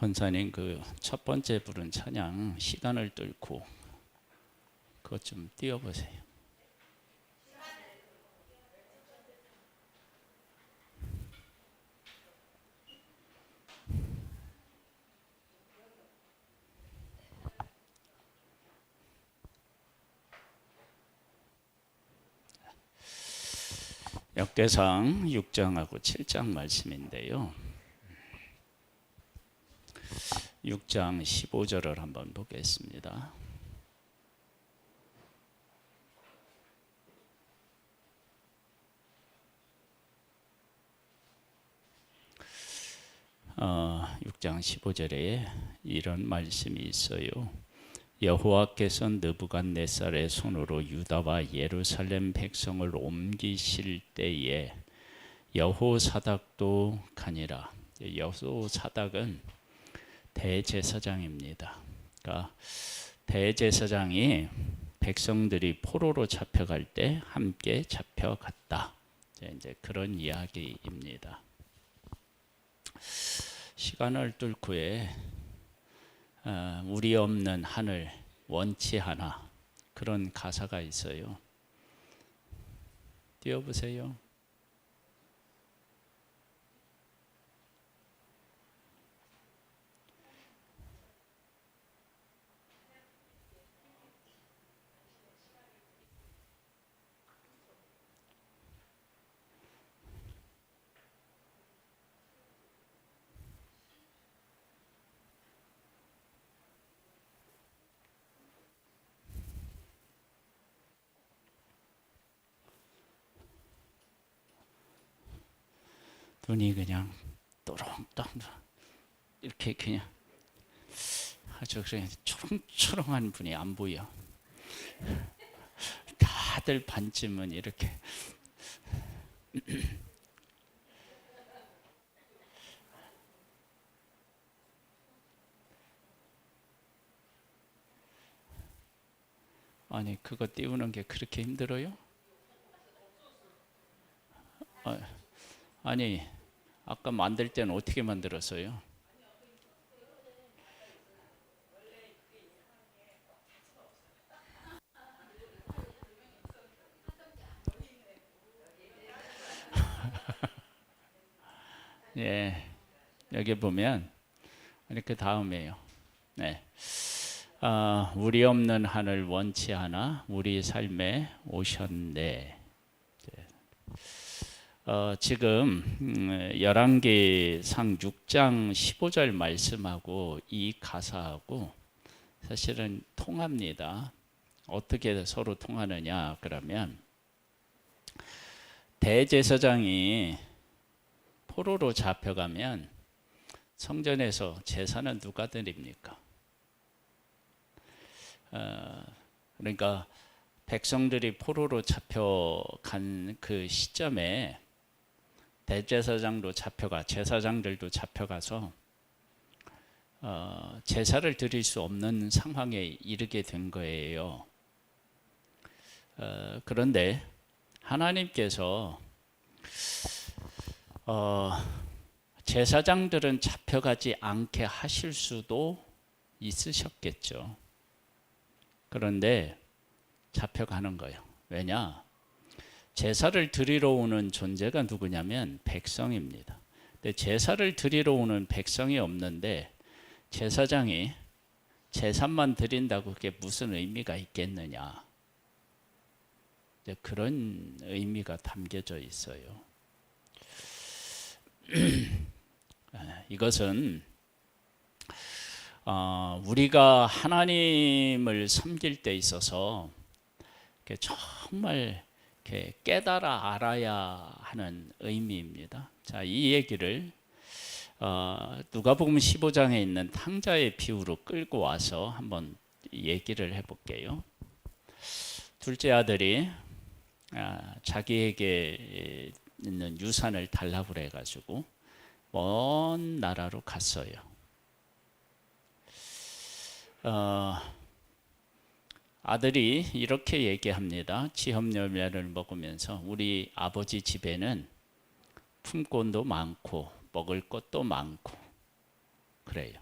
권사님 그 첫 번째 부른 찬양 시간을 뚫고 그것 좀 띄워보세요. 역대상 6장하고 7장 말씀인데요. 6장 15절을 한번 보겠습니다. 어, 6장 15절에 이런 말씀이 있어요. 여호와께서 느부갓네살의 손으로 유다와 예루살렘 백성을 옮기실 때에 여호사닥도 가니라. 여호사닥은 대제사장입니다. 그러니까 대제사장이 백성들이 포로로 잡혀갈 때 함께 잡혀갔다. 이제 그런 이야기입니다. 시간을 뚫고에 우리 없는 하늘 원치 않아, 그런 가사가 있어요. 띄워보세요. 눈이 그냥 또롱또롱 이렇게 그냥 아주 그냥 초롱초롱한 분이 안 보여. 다들 반쯤은 이렇게 아니 그거 띄우는 게 그렇게 힘들어요? 아니 아까 만들 때는 어떻게 만들었어요? 예, 여기 보면 이렇게 다음에요. 네, 우리 없는 하늘 원치 않아 우리 삶에 오셨네. 지금 열왕기상 6장 15절 말씀하고 이 가사하고 사실은 통합니다. 어떻게 서로 통하느냐 그러면 대제사장이 포로로 잡혀가면 성전에서 제사는 누가 드립니까? 그러니까 백성들이 포로로 잡혀간 그 시점에 대제사장도 잡혀가, 제사장들도 잡혀가서 제사를 드릴 수 없는 상황에 이르게 된 거예요. 그런데 하나님께서 제사장들은 잡혀가지 않게 하실 수도 있으셨겠죠. 그런데 잡혀가는 거예요. 왜냐? 제사를 드리러 오는 존재가 누구냐면 백성입니다. 근데 제사를 드리러 오는 백성이 없는데 제사장이 제사만 드린다고 그게 무슨 의미가 있겠느냐? 그런 의미가 담겨져 있어요. 이것은 우리가 하나님을 섬길 때 있어서 정말 깨달아 알아야 하는 의미입니다. 자, 이 얘기를 누가복음 15장에 있는 탕자의 비유로 끌고 와서 한번 얘기를 해볼게요. 둘째 아들이 자기에게 있는 유산을 달라고 그래가지고 먼 나라로 갔어요. 아들이 이렇게 얘기합니다. 지업열매를 먹으면서 우리 아버지 집에는 품권도 많고 먹을 것도 많고 그래요.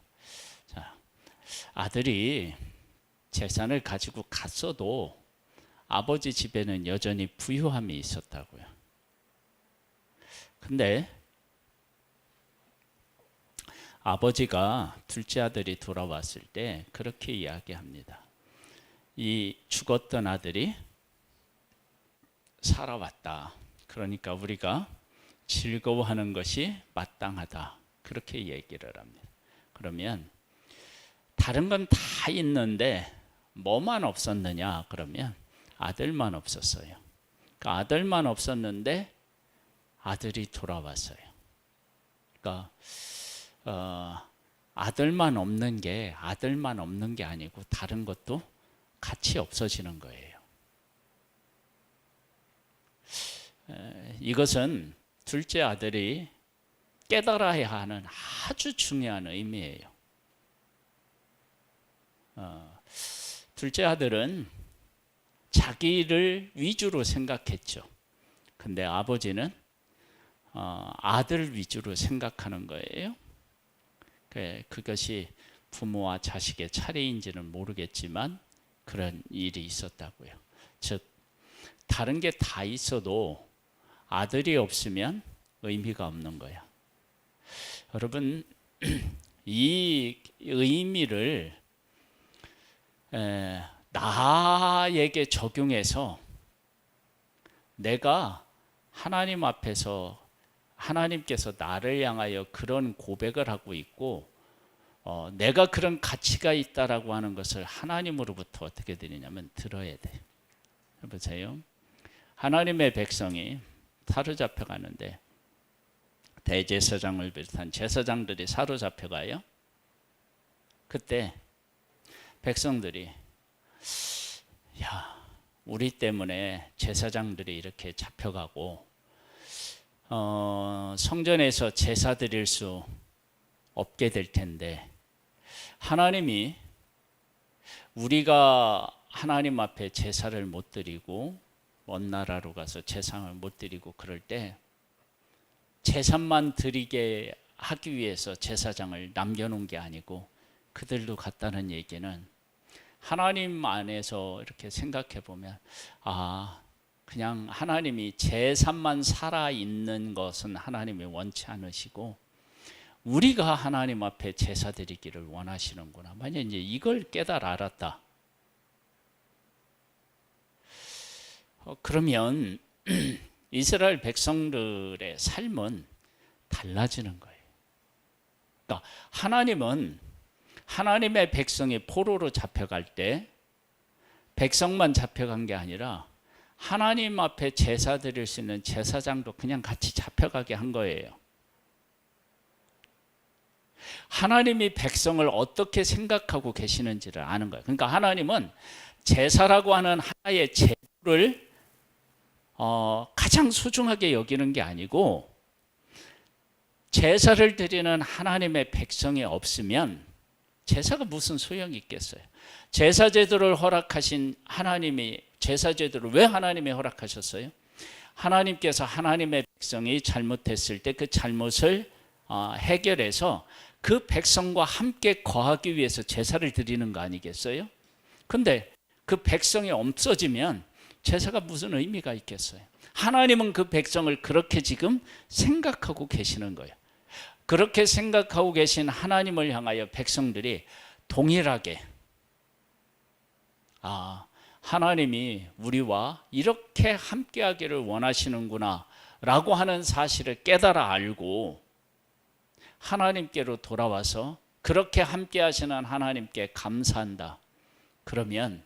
아들이 재산을 가지고 갔어도 아버지 집에는 여전히 부유함이 있었다고요. 근데 아버지가 둘째 아들이 돌아왔을 때 그렇게 이야기합니다. 이 죽었던 아들이 살아왔다. 그러니까 우리가 즐거워하는 것이 마땅하다. 그렇게 얘기를 합니다. 그러면 다른 건 다 있는데 뭐만 없었느냐? 그러면 아들만 없었어요. 그러니까 아들만 없었는데 아들이 돌아왔어요. 그러니까 아들만 없는 게 아니고 다른 것도 같이 없어지는 거예요. 이것은 둘째 아들이 깨달아야 하는 아주 중요한 의미예요. 둘째 아들은 자기를 위주로 생각했죠. 근데 아버지는 아들 위주로 생각하는 거예요. 그것이 부모와 자식의 차례인지는 모르겠지만 그런 일이 있었다고요. 즉 다른 게 다 있어도 아들이 없으면 의미가 없는 거야. 여러분 이 의미를 나에게 적용해서 내가 하나님 앞에서 하나님께서 나를 향하여 그런 고백을 하고 있고 내가 그런 가치가 있다라고 하는 것을 하나님으로부터 어떻게 드리냐면 들어야 돼. 보세요. 하나님의 백성이 사로잡혀 가는데 대제사장을 비롯한 제사장들이 사로잡혀 가요. 그때 백성들이 야, 우리 때문에 제사장들이 이렇게 잡혀가고 성전에서 제사 드릴 수 없게 될 텐데 하나님이 우리가 하나님 앞에 제사를 못 드리고 먼 나라로 가서 제상을 못 드리고 그럴 때 제사만 드리게 하기 위해서 제사장을 남겨놓은 게 아니고 그들도 갔다는 얘기는 하나님 안에서 이렇게 생각해 보면 그냥 하나님이 제사만 살아있는 것은 하나님이 원치 않으시고 우리가 하나님 앞에 제사 드리기를 원하시는구나. 만약 이제 이걸 알았다. 그러면 이스라엘 백성들의 삶은 달라지는 거예요. 그러니까 하나님은 하나님의 백성이 포로로 잡혀갈 때 백성만 잡혀간 게 아니라 하나님 앞에 제사 드릴 수 있는 제사장도 그냥 같이 잡혀가게 한 거예요. 하나님이 백성을 어떻게 생각하고 계시는지를 아는 거예요. 그러니까 하나님은 제사라고 하는 하나의 제도를 가장 소중하게 여기는 게 아니고 제사를 드리는 하나님의 백성이 없으면 제사가 무슨 소용이 있겠어요. 제사 제도를 허락하신 하나님이 제사 제도를 왜 하나님이 허락하셨어요? 하나님께서 하나님의 백성이 잘못했을 때 그 잘못을 해결해서 그 백성과 함께 거하기 위해서 제사를 드리는 거 아니겠어요? 근데 그 백성이 없어지면 제사가 무슨 의미가 있겠어요? 하나님은 그 백성을 그렇게 지금 생각하고 계시는 거예요. 그렇게 생각하고 계신 하나님을 향하여 백성들이 동일하게 하나님이 우리와 이렇게 함께하기를 원하시는구나 라고 하는 사실을 깨달아 알고 하나님께로 돌아와서 그렇게 함께하시는 하나님께 감사한다. 그러면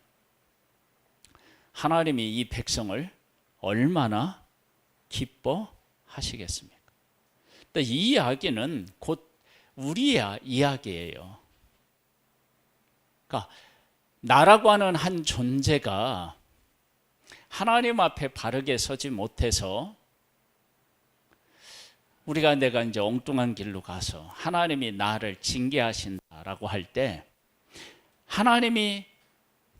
하나님이 이 백성을 얼마나 기뻐하시겠습니까? 이 이야기는 곧 우리의 이야기예요. 그러니까 나라고 하는 한 존재가 하나님 앞에 바르게 서지 못해서 내가 이제 엉뚱한 길로 가서 하나님이 나를 징계하신다라고 할 때 하나님이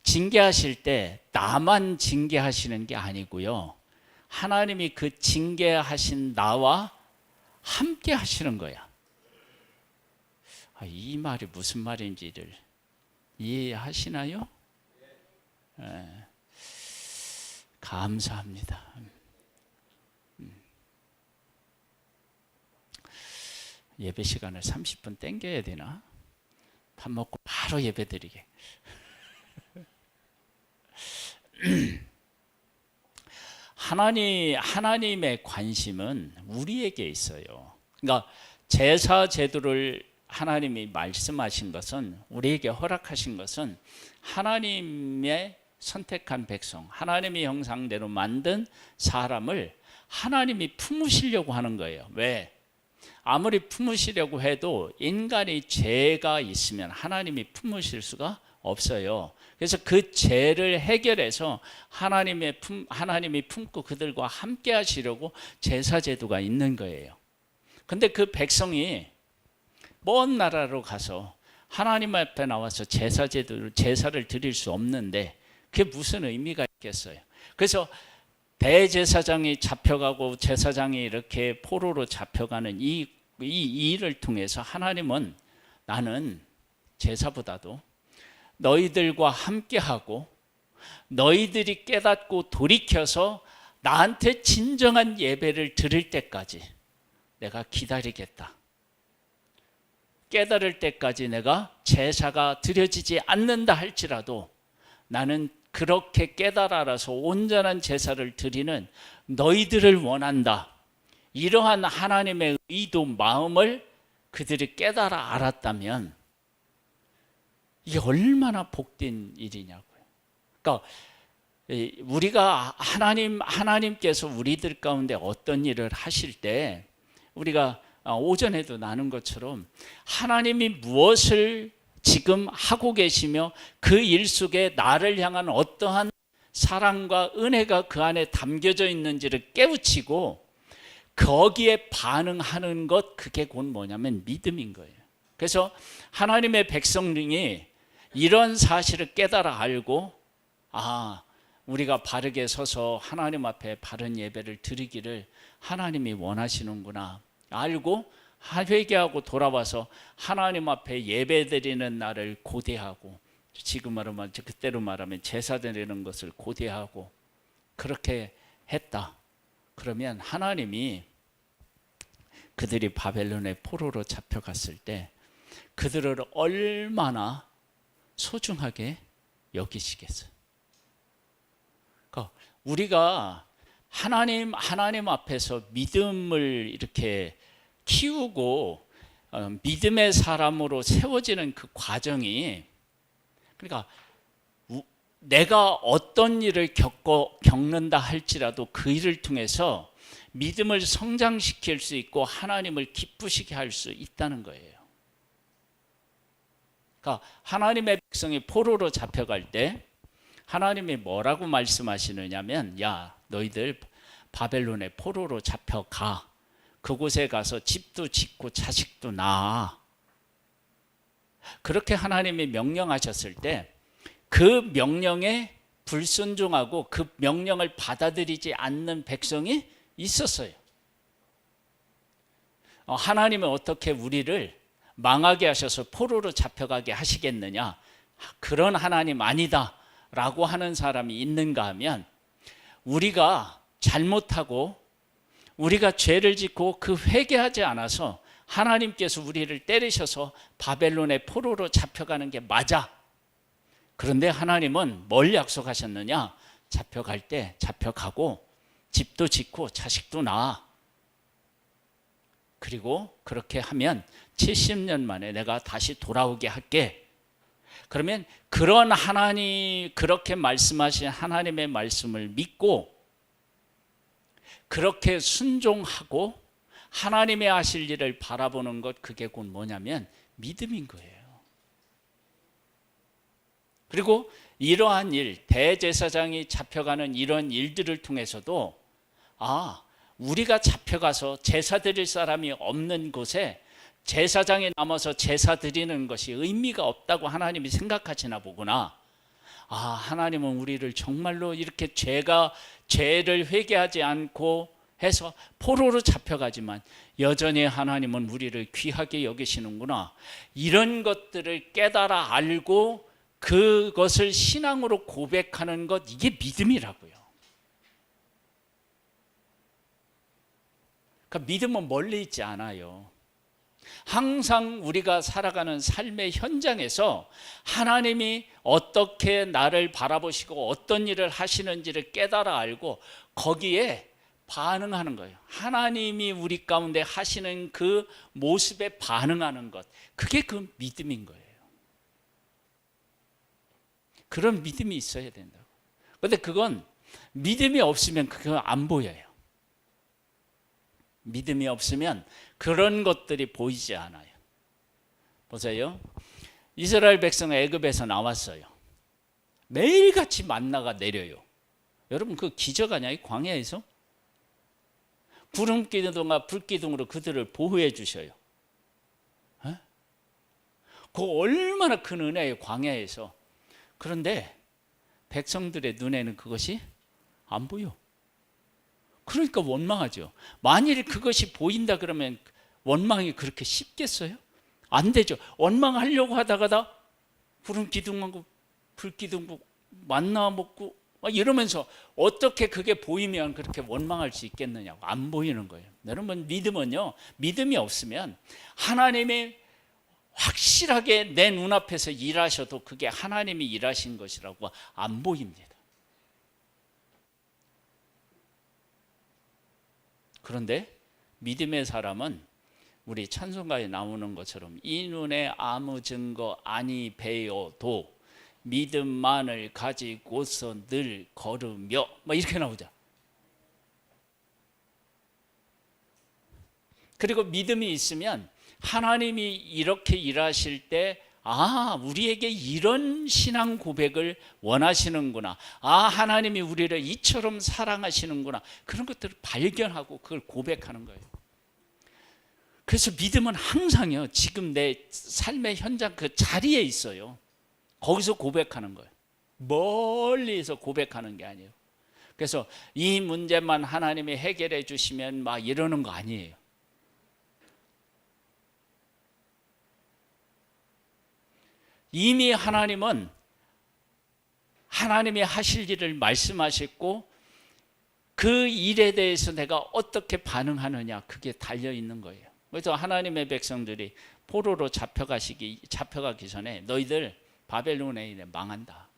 징계하실 때 나만 징계하시는 게 아니고요. 하나님이 그 징계하신 나와 함께 하시는 거야. 이 말이 무슨 말인지를 이해하시나요? 예. 감사합니다. 예배 시간을 30분 땡겨야 되나? 밥 먹고 바로 예배 드리게. 하나님의 관심은 우리에게 있어요. 그러니까 제사 제도를 하나님이 말씀하신 것은, 우리에게 허락하신 것은 하나님의 선택한 백성, 하나님의 형상대로 만든 사람을 하나님이 품으시려고 하는 거예요. 왜? 아무리 품으시려고 해도 인간이 죄가 있으면 하나님이 품으실 수가 없어요. 그래서 그 죄를 해결해서 하나님이 품고 그들과 함께 하시려고 제사제도가 있는 거예요. 근데 그 백성이 먼 나라로 가서 하나님 앞에 나와서 제사를 드릴 수 없는데 그게 무슨 의미가 있겠어요? 그래서 대제사장이 잡혀가고 제사장이 이렇게 포로로 잡혀가는 이 일을 통해서 하나님은, 나는 제사보다도 너희들과 함께하고 너희들이 깨닫고 돌이켜서 나한테 진정한 예배를 드릴 때까지 내가 기다리겠다. 깨달을 때까지 내가 제사가 드려지지 않는다 할지라도 나는 그렇게 깨달아서 온전한 제사를 드리는 너희들을 원한다. 이러한 하나님의 의도, 마음을 그들이 깨달아 알았다면 이게 얼마나 복된 일이냐고요. 그러니까 우리가 하나님께서 우리들 가운데 어떤 일을 하실 때, 우리가 오전에도 나눈 것처럼 하나님이 무엇을 지금 하고 계시며 그 일 속에 나를 향한 어떠한 사랑과 은혜가 그 안에 담겨져 있는지를 깨우치고 거기에 반응하는 것, 그게 곧 뭐냐면 믿음인 거예요. 그래서 하나님의 백성들이 이런 사실을 깨달아 알고, 우리가 바르게 서서 하나님 앞에 바른 예배를 드리기를 하나님이 원하시는구나 알고 회개하고 돌아와서 하나님 앞에 예배 드리는 날을 고대하고, 지금 말하면 그때로 말하면 제사 드리는 것을 고대하고 그렇게 했다. 그러면 하나님이 그들이 바벨론의 포로로 잡혀갔을 때 그들을 얼마나 소중하게 여기시겠어요. 그러니까 우리가 하나님 앞에서 믿음을 이렇게 키우고 믿음의 사람으로 세워지는 그 과정이, 그러니까 내가 어떤 일을 겪는다 할지라도 그 일을 통해서 믿음을 성장시킬 수 있고 하나님을 기쁘시게 할 수 있다는 거예요. 그러니까 하나님의 백성이 포로로 잡혀갈 때 하나님이 뭐라고 말씀하시느냐면, 야, 너희들 바벨론의 포로로 잡혀가. 그곳에 가서 집도 짓고 자식도 낳아. 그렇게 하나님이 명령하셨을 때 그 명령에 불순종하고 그 명령을 받아들이지 않는 백성이 있었어요. 하나님은 어떻게 우리를 망하게 하셔서 포로로 잡혀가게 하시겠느냐? 그런 하나님 아니다 라고 하는 사람이 있는가 하면, 우리가 잘못하고 우리가 죄를 짓고 그 회개하지 않아서 하나님께서 우리를 때리셔서 바벨론의 포로로 잡혀가는 게 맞아. 그런데 하나님은 뭘 약속하셨느냐? 잡혀갈 때 잡혀가고 집도 짓고 자식도 낳아. 그리고 그렇게 하면 70년 만에 내가 다시 돌아오게 할게. 그러면 그런 그렇게 말씀하신 하나님의 말씀을 믿고 그렇게 순종하고 하나님의 하실 일을 바라보는 것, 그게 곧 뭐냐면 믿음인 거예요. 그리고 이러한 일, 대제사장이 잡혀가는 이런 일들을 통해서도 우리가 잡혀가서 제사 드릴 사람이 없는 곳에 제사장이 남아서 제사 드리는 것이 의미가 없다고 하나님이 생각하시나 보구나. 하나님은 우리를 정말로 이렇게 죄를 회개하지 않고 해서 포로로 잡혀가지만 여전히 하나님은 우리를 귀하게 여기시는구나. 이런 것들을 깨달아 알고 그것을 신앙으로 고백하는 것, 이게 믿음이라고요. 그러니까 믿음은 멀리 있지 않아요. 항상 우리가 살아가는 삶의 현장에서 하나님이 어떻게 나를 바라보시고 어떤 일을 하시는지를 깨달아 알고 거기에 반응하는 거예요. 하나님이 우리 가운데 하시는 그 모습에 반응하는 것, 그게 그 믿음인 거예요. 그런 믿음이 있어야 된다고. 그런데 그건 믿음이 없으면 그거 안 보여요. 믿음이 없으면 그런 것들이 보이지 않아요. 보세요. 이스라엘 백성 애굽에서 나왔어요. 매일같이 만나가 내려요. 여러분 그 기적 아니야? 이 광야에서 구름 기둥과 불 기둥으로 그들을 보호해 주셔요. 그 얼마나 큰 은혜예요, 광야에서. 그런데 백성들의 눈에는 그것이 안 보여. 그러니까 원망하죠. 만일 그것이 보인다 그러면 원망이 그렇게 쉽겠어요? 안 되죠. 원망하려고 하다가 구름 기둥하고 불 기둥 만나 먹고 이러면서 어떻게 그게 보이면 그렇게 원망할 수 있겠느냐고. 안 보이는 거예요. 여러분 믿음은요, 믿음이 없으면 하나님이 확실하게 내 눈앞에서 일하셔도 그게 하나님이 일하신 것이라고 안 보입니다. 그런데 믿음의 사람은 우리 찬송가에 나오는 것처럼 이 눈에 아무 증거 아니 배어도 믿음만을 가지고서 늘 걸으며 이렇게 나오죠. 그리고 믿음이 있으면 하나님이 이렇게 일하실 때 우리에게 이런 신앙 고백을 원하시는구나. 하나님이 우리를 이처럼 사랑하시는구나. 그런 것들을 발견하고 그걸 고백하는 거예요. 그래서 믿음은 항상요, 지금 내 삶의 현장 그 자리에 있어요. 거기서 고백하는 거예요. 멀리서 고백하는 게 아니에요. 그래서 이 문제만 하나님이 해결해 주시면 막 이러는 거 아니에요. 이미 하나님은 하나님이 하실 일을 말씀하셨고 그 일에 대해서 내가 어떻게 반응하느냐, 그게 달려 있는 거예요. 그래서 하나님의 백성들이 포로로 잡혀가기 전에 너희들 바벨론에 망한다.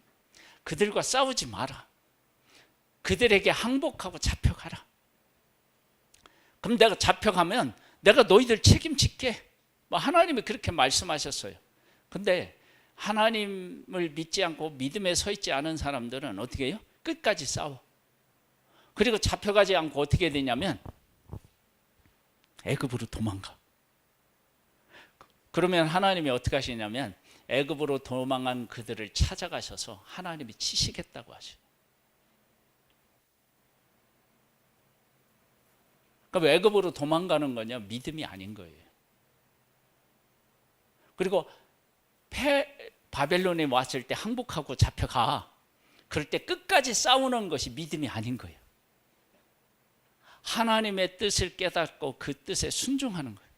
그들과 싸우지 마라. 그들에게 항복하고 잡혀가라. 그럼 내가 잡혀가면 내가 너희들 책임질게. 하나님이 그렇게 말씀하셨어요. 근데 하나님을 믿지 않고 믿음에 서 있지 않은 사람들은 어떻게 해요? 끝까지 싸워. 그리고 잡혀가지 않고 어떻게 되냐면 애굽으로 도망가. 그러면 하나님이 어떻게 하시냐면 애굽으로 도망한 그들을 찾아가셔서 하나님이 치시겠다고 하셔요. 그러니까 애굽으로 도망가는 거냐? 믿음이 아닌 거예요. 그리고 바벨론에 왔을 때 항복하고 잡혀가. 그럴 때 끝까지 싸우는 것이 믿음이 아닌 거예요. 하나님의 뜻을 깨닫고 그 뜻에 순종하는 거예요.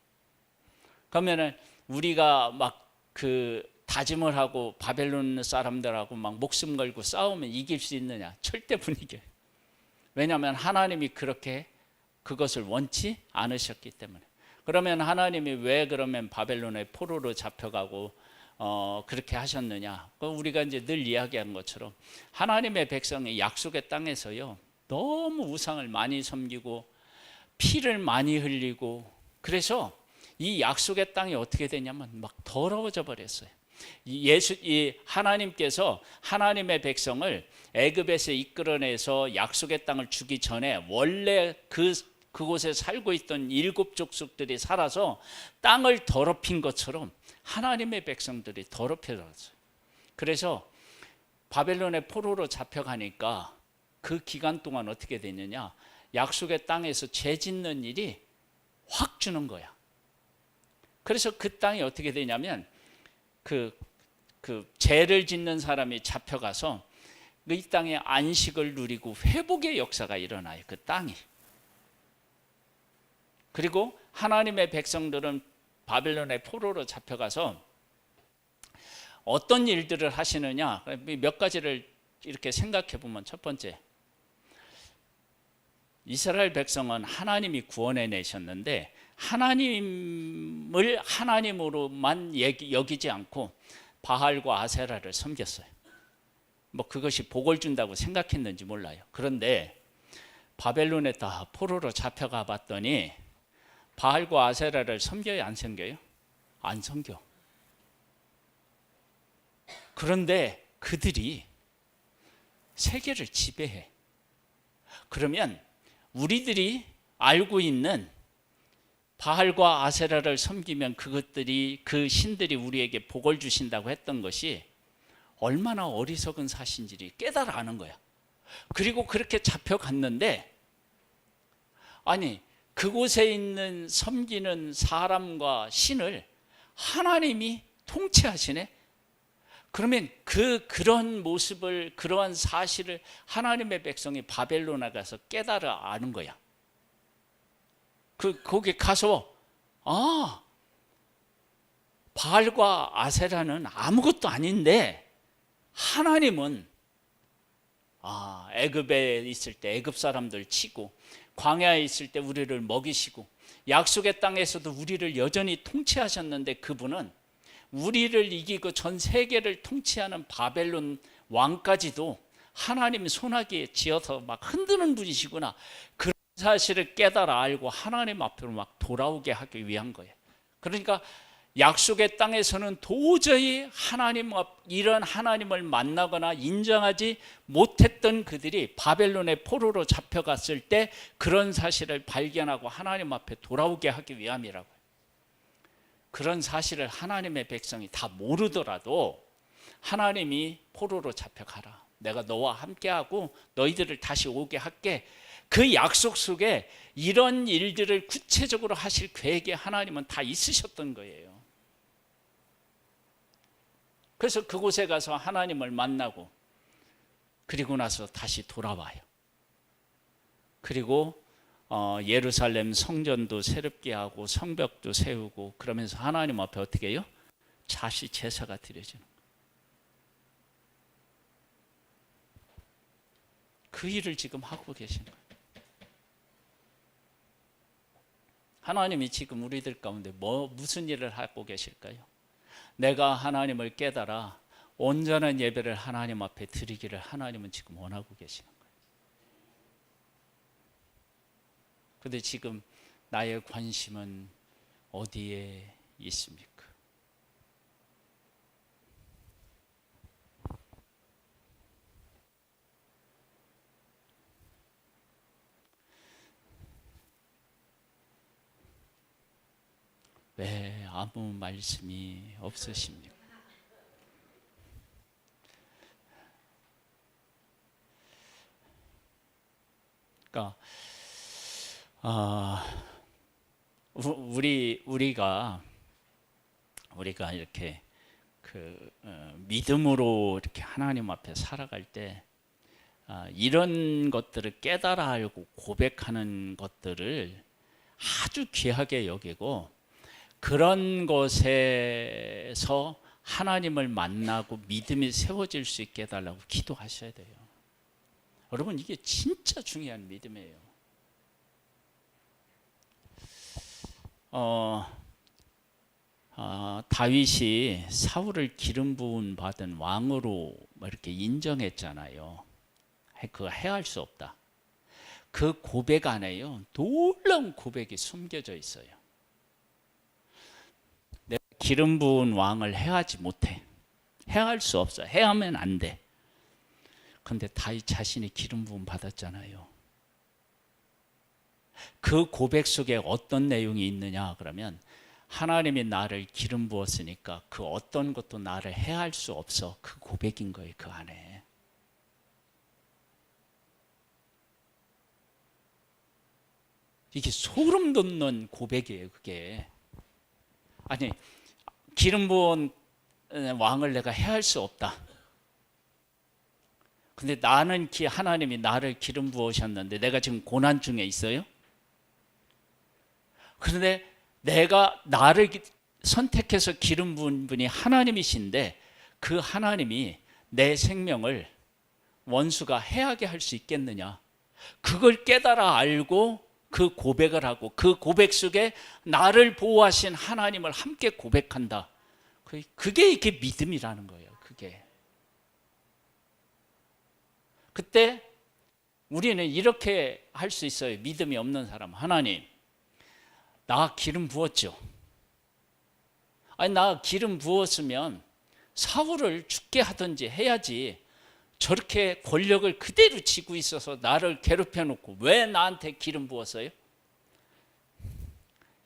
그러면은 우리가 막 그 다짐을 하고 바벨론 사람들하고 막 목숨 걸고 싸우면 이길 수 있느냐? 절대 못 이겨요. 왜냐하면 하나님이 그렇게 그것을 원치 않으셨기 때문에. 그러면 하나님이 왜 그러면 바벨론에 포로로 잡혀가고 그렇게 하셨느냐? 우리가 이제 늘 이야기한 것처럼 하나님의 백성이 약속의 땅에서요, 너무 우상을 많이 섬기고 피를 많이 흘리고, 그래서 이 약속의 땅이 어떻게 되냐면 막 더러워져 버렸어요. 이 하나님께서 하나님의 백성을 애굽에서 이끌어내서 약속의 땅을 주기 전에 원래 그곳에 살고 있던 7 족속들이 살아서 땅을 더럽힌 것처럼 하나님의 백성들이 더럽혀졌어요. 그래서 바벨론의 포로로 잡혀가니까 그 기간 동안 어떻게 됐느냐? 약속의 땅에서 죄 짓는 일이 확 주는 거야. 그래서 그 땅이 어떻게 되냐면 그 죄를 짓는 사람이 잡혀가서 이 땅에 안식을 누리고 회복의 역사가 일어나요. 그 땅이. 그리고 하나님의 백성들은 바벨론의 포로로 잡혀가서 어떤 일들을 하시느냐, 몇 가지를 이렇게 생각해 보면, 첫 번째, 이스라엘 백성은 하나님이 구원해 내셨는데 하나님을 하나님으로만 여기지 않고 바알과 아세라를 섬겼어요. 뭐 그것이 복을 준다고 생각했는지 몰라요. 그런데 바벨론에 다 포로로 잡혀가 봤더니 바알과 아세라를 섬겨요, 안 섬겨요? 안 섬겨. 그런데 그들이 세계를 지배해. 그러면 우리들이 알고 있는 바알과 아세라를 섬기면 그것들이, 그 신들이 우리에게 복을 주신다고 했던 것이 얼마나 어리석은 사실인지 깨달아 아는 거야. 그리고 그렇게 잡혀갔는데, 아니 그곳에 있는 섬기는 사람과 신을 하나님이 통치하시네. 그러면 그런 모습을, 그러한 사실을 하나님의 백성이 바벨론에 가서 깨달아 아는 거야. 거기 가서 바알과 아세라는 아무것도 아닌데 하나님은 애굽에 있을 때 애굽 사람들 치고, 광야에 있을 때 우리를 먹이시고, 약속의 땅에서도 우리를 여전히 통치하셨는데, 그분은 우리를 이기고 전 세계를 통치하는 바벨론 왕까지도 하나님 손아귀에 쥐어서 막 흔드는 분이시구나, 그런 사실을 깨달아 알고 하나님 앞으로 막 돌아오게 하기 위한 거예요. 그러니까 약속의 땅에서는 도저히 이런 하나님을 만나거나 인정하지 못했던 그들이 바벨론의 포로로 잡혀갔을 때 그런 사실을 발견하고 하나님 앞에 돌아오게 하기 위함이라고요. 그런 사실을 하나님의 백성이 다 모르더라도 하나님이 포로로 잡혀가라, 내가 너와 함께하고 너희들을 다시 오게 할게, 그 약속 속에 이런 일들을 구체적으로 하실 계획에 하나님은 다 있으셨던 거예요. 그래서 그곳에 가서 하나님을 만나고, 그리고 나서 다시 돌아와요. 그리고 예루살렘 성전도 새롭게 하고 성벽도 세우고, 그러면서 하나님 앞에 어떻게 해요? 자시 제사가 드려지는 거예요. 그 일을 지금 하고 계신 거예요. 하나님이 지금 우리들 가운데 무슨 일을 하고 계실까요? 내가 하나님을 깨달아 온전한 예배를 하나님 앞에 드리기를 하나님은 지금 원하고 계시는 거예요. 그런데 지금 나의 관심은 어디에 있습니까? 왜 아무 말씀이 없으십니까? 그러니까 우리가 이렇게 믿음으로 이렇게 하나님 앞에 살아갈 때 이런 것들을 깨달아 알고 고백하는 것들을 아주 귀하게 여기고, 그런 것에서 하나님을 만나고 믿음이 세워질 수 있게 해달라고 기도하셔야 돼요. 여러분, 이게 진짜 중요한 믿음이에요. 다윗이 사울을 기름 부음 받은 왕으로 이렇게 인정했잖아요. 그거 헤아릴 수 없다. 그 고백 안에요, 놀라운 고백이 숨겨져 있어요. 내가 기름 부은 왕을 해하지 못해. 해할 수 없어. 해하면 안 돼. 그런데 다윗 자신이 기름 부음 받았잖아요. 그 고백 속에 어떤 내용이 있느냐 그러면, 하나님이 나를 기름 부었으니까 그 어떤 것도 나를 해할 수 없어. 그 고백인 거예요. 그 안에. 이게 소름 돋는 고백이에요. 그게. 아니, 기름 부은 왕을 내가 해할 수 없다. 근데 나는 하나님이 나를 기름 부으셨는데 내가 지금 고난 중에 있어요. 그런데 내가 나를 선택해서 기름 부은 분이 하나님이신데, 그 하나님이 내 생명을 원수가 해하게 할 수 있겠느냐? 그걸 깨달아 알고 그 고백을 하고 그 고백 속에 나를 보호하신 하나님을 함께 고백한다. 그게 이렇게 믿음이라는 거예요. 그게. 그때 우리는 이렇게 할 수 있어요. 믿음이 없는 사람. 하나님, 나 기름 부었죠. 아니, 나 기름 부었으면 사울을 죽게 하든지 해야지. 저렇게 권력을 그대로 쥐고 있어서 나를 괴롭혀 놓고 왜 나한테 기름 부었어요?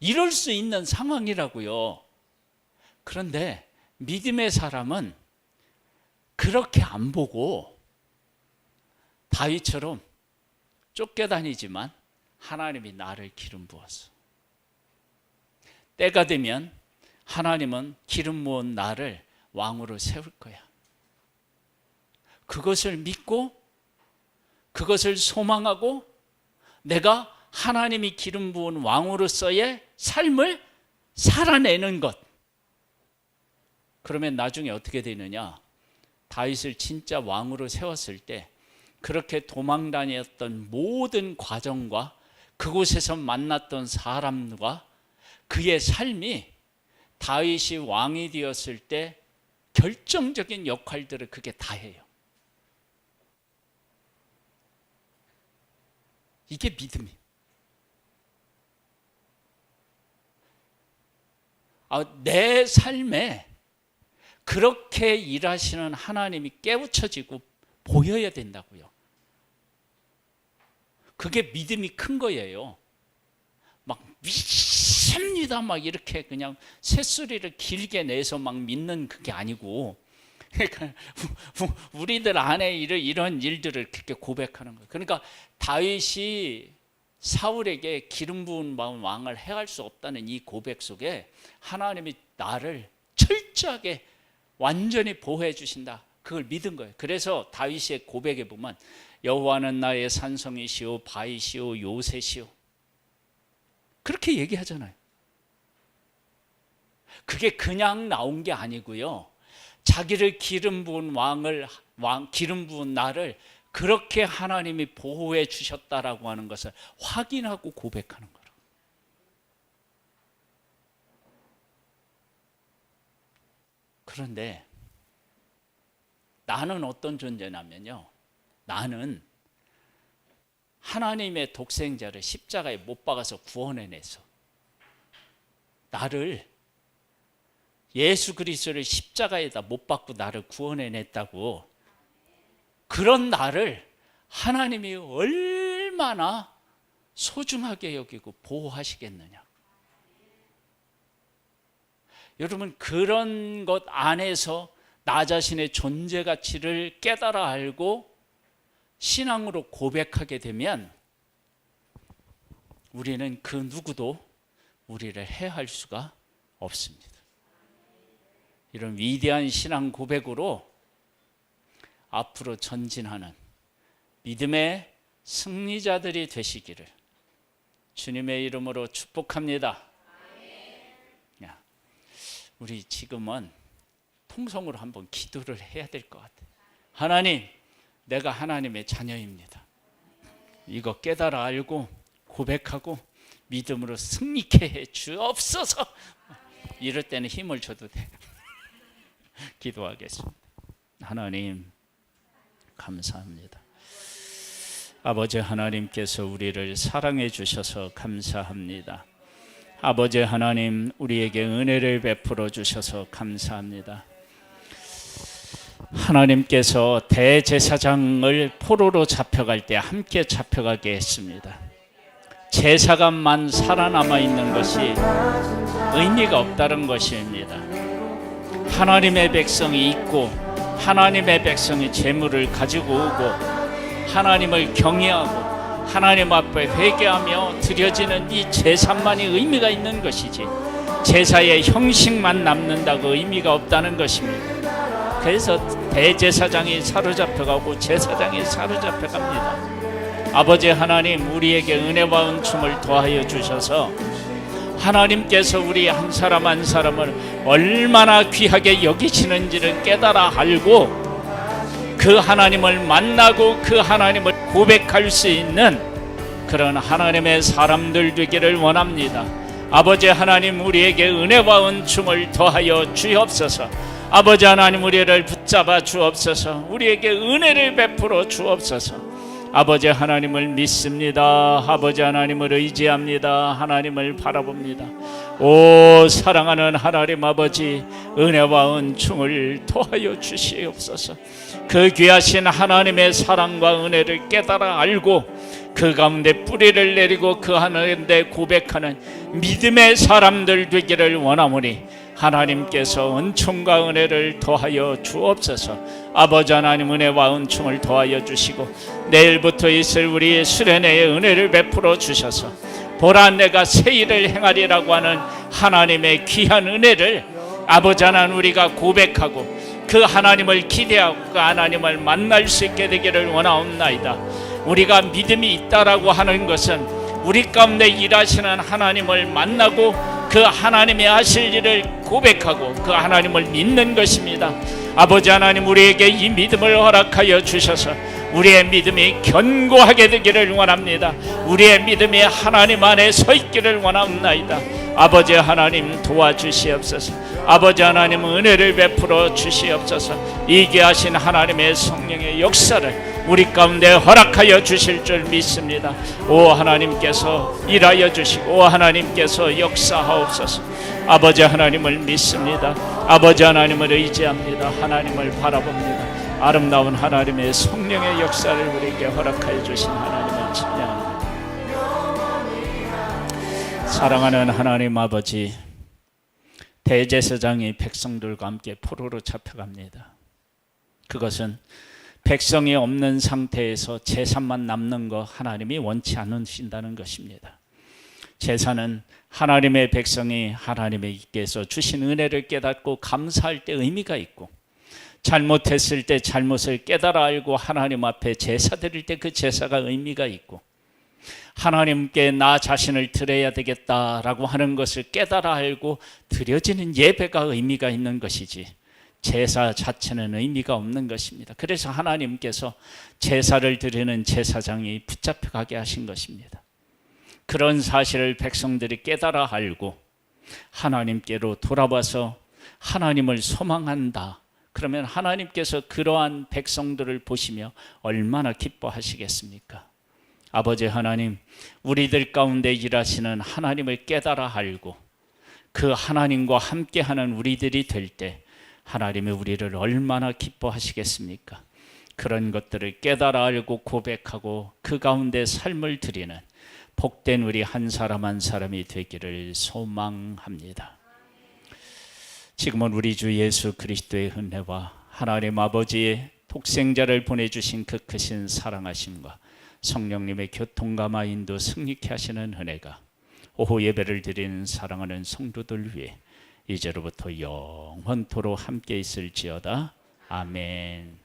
이럴 수 있는 상황이라고요. 그런데 믿음의 사람은 그렇게 안 보고 다윗처럼 쫓겨다니지만 하나님이 나를 기름 부었어. 때가 되면 하나님은 기름 부은 나를 왕으로 세울 거야. 그것을 믿고 그것을 소망하고 내가 하나님이 기름 부은 왕으로서의 삶을 살아내는 것. 그러면 나중에 어떻게 되느냐? 다윗을 진짜 왕으로 세웠을 때 그렇게 도망 다녔던 모든 과정과 그곳에서 만났던 사람과 그의 삶이 다윗이 왕이 되었을 때 결정적인 역할들을 그게 다 해요. 이게 믿음이에요. 내 삶에 그렇게 일하시는 하나님이 깨우쳐지고 보여야 된다고요. 그게 믿음이 큰 거예요. 막 믿습니다 막 이렇게 그냥 새소리를 길게 내서 막 믿는 그게 아니고, 그러니까 우리들 안에 이런 일들을 그렇게 고백하는 거예요. 그러니까 다윗이 사울에게 기름 부은 왕을 해할 수 없다는 이 고백 속에 하나님이 나를 철저하게 완전히 보호해 주신다. 그걸 믿은 거예요. 그래서 다윗의 고백에 보면 여호와는 나의 산성이시오 바위시오 요새시오 그렇게 얘기하잖아요. 그게 그냥 나온 게 아니고요. 자기를 기름 부은 기름 부은 나를 그렇게 하나님이 보호해 주셨다라고 하는 것을 확인하고 고백하는 거예요. 그런데 나는 어떤 존재냐면요. 나는 하나님의 독생자를 십자가에 못 박아서 구원해내서 나를 예수 그리스도를 십자가에다 못 박고 나를 구원해냈다고, 그런 나를 하나님이 얼마나 소중하게 여기고 보호하시겠느냐. 여러분, 그런 것 안에서 나 자신의 존재 가치를 깨달아 알고 신앙으로 고백하게 되면 우리는 그 누구도 우리를 해할 수가 없습니다. 이런 위대한 신앙 고백으로 앞으로 전진하는 믿음의 승리자들이 되시기를 주님의 이름으로 축복합니다. 우리 지금은 통성으로 한번 기도를 해야 될 것 같아요. 하나님, 내가 하나님의 자녀입니다. 이거 깨달아 알고 고백하고 믿음으로 승리케 해 주옵소서. 이럴 때는 힘을 줘도 돼. 기도하겠습니다. 하나님, 감사합니다. 아버지 하나님께서 우리를 사랑해 주셔서 감사합니다. 아버지 하나님, 우리에게 은혜를 베풀어 주셔서 감사합니다. 하나님께서 대제사장을 포로로 잡혀갈 때 함께 잡혀가게 했습니다. 제사관만 살아남아 있는 것이 의미가 없다는 것입니다. 하나님의 백성이 있고 하나님의 백성이 재물을 가지고 오고 하나님을 경외하고 하나님 앞에 회개하며 드려지는 이 제사만이 의미가 있는 것이지 제사의 형식만 남는다고 의미가 없다는 것입니다. 그래서 대제사장이 사로잡혀가고 제사장이 사로잡혀갑니다. 아버지 하나님, 우리에게 은혜와 은총을 더하여 주셔서 하나님께서 우리 한 사람 한 사람을 얼마나 귀하게 여기시는지를 깨달아 알고 그 하나님을 만나고 그 하나님을 고백할 수 있는 그런 하나님의 사람들 되기를 원합니다. 아버지 하나님, 우리에게 은혜와 은총을 더하여 주옵소서. 아버지 하나님, 우리를 붙잡아 주옵소서. 우리에게 은혜를 베풀어 주옵소서. 아버지 하나님을 믿습니다. 아버지 하나님을 의지합니다. 하나님을 바라봅니다. 오 사랑하는 하나님 아버지, 은혜와 은총을 더하여 주시옵소서. 그 귀하신 하나님의 사랑과 은혜를 깨달아 알고 그 가운데 뿌리를 내리고 그 하나님께 고백하는 믿음의 사람들 되기를 원하오니 하나님께서 은총과 은혜를 더하여 주옵소서. 아버지 하나님, 은혜와 은총을 더하여 주시고 내일부터 있을 우리 수련회의 은혜를 베풀어 주셔서 보라 내가 새 일을 행하리라고 하는 하나님의 귀한 은혜를 아버지 하나님 우리가 고백하고 그 하나님을 기대하고 그 하나님을 만날 수 있게 되기를 원하옵나이다. 우리가 믿음이 있다라고 하는 것은 우리 가운데 일하시는 하나님을 만나고 그 하나님의 하실 일을 고백하고 그 하나님을 믿는 것입니다. 아버지 하나님, 우리에게 이 믿음을 허락하여 주셔서 우리의 믿음이 견고하게 되기를 원합니다. 우리의 믿음이 하나님 안에 서 있기를 원합니다. 아버지 하나님 도와주시옵소서. 아버지 하나님 은혜를 베풀어 주시옵소서. 이 귀하신 하나님의 성령의 역사를 우리 가운데 허락하여 주실 줄 믿습니다. 오 하나님께서 일하여 주시고 오 하나님께서 역사하옵소서. 아버지 하나님을 믿습니다. 아버지 하나님을 의지합니다. 하나님을 바라봅니다. 아름다운 하나님의 성령의 역사를 우리에게 허락하여 주신 하나님을 찬양합니다. 사랑하는 하나님 아버지, 대제사장이 백성들과 함께 포로로 잡혀갑니다. 그것은 백성이 없는 상태에서 제사만 남는 거 하나님이 원치 않으신다는 것입니다. 제사는 하나님의 백성이 하나님께서 주신 은혜를 깨닫고 감사할 때 의미가 있고, 잘못했을 때 잘못을 깨달아 알고 하나님 앞에 제사 드릴 때 그 제사가 의미가 있고, 하나님께 나 자신을 드려야 되겠다라고 하는 것을 깨달아 알고 드려지는 예배가 의미가 있는 것이지 제사 자체는 의미가 없는 것입니다. 그래서 하나님께서 제사를 드리는 제사장이 붙잡혀가게 하신 것입니다. 그런 사실을 백성들이 깨달아 알고 하나님께로 돌아와서 하나님을 소망한다. 그러면 하나님께서 그러한 백성들을 보시며 얼마나 기뻐하시겠습니까? 아버지 하나님, 우리들 가운데 일하시는 하나님을 깨달아 알고 그 하나님과 함께하는 우리들이 될 때 하나님이 우리를 얼마나 기뻐하시겠습니까? 그런 것들을 깨달아 알고 고백하고 그 가운데 삶을 드리는 복된 우리 한 사람 한 사람이 되기를 소망합니다. 지금은 우리 주 예수 그리스도의 은혜와 하나님 아버지의 독생자를 보내주신 그 크신 사랑하심과 성령님의 교통감화 인도 승리케 하시는 은혜가 오후 예배를 드리는 사랑하는 성도들 위해 이제로부터 영원토록 함께 있을지어다. 아멘.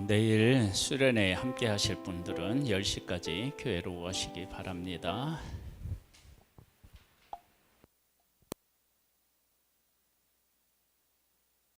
내일 수련회에 함께 하실 분들은 10시까지 교회로 오시기 바랍니다.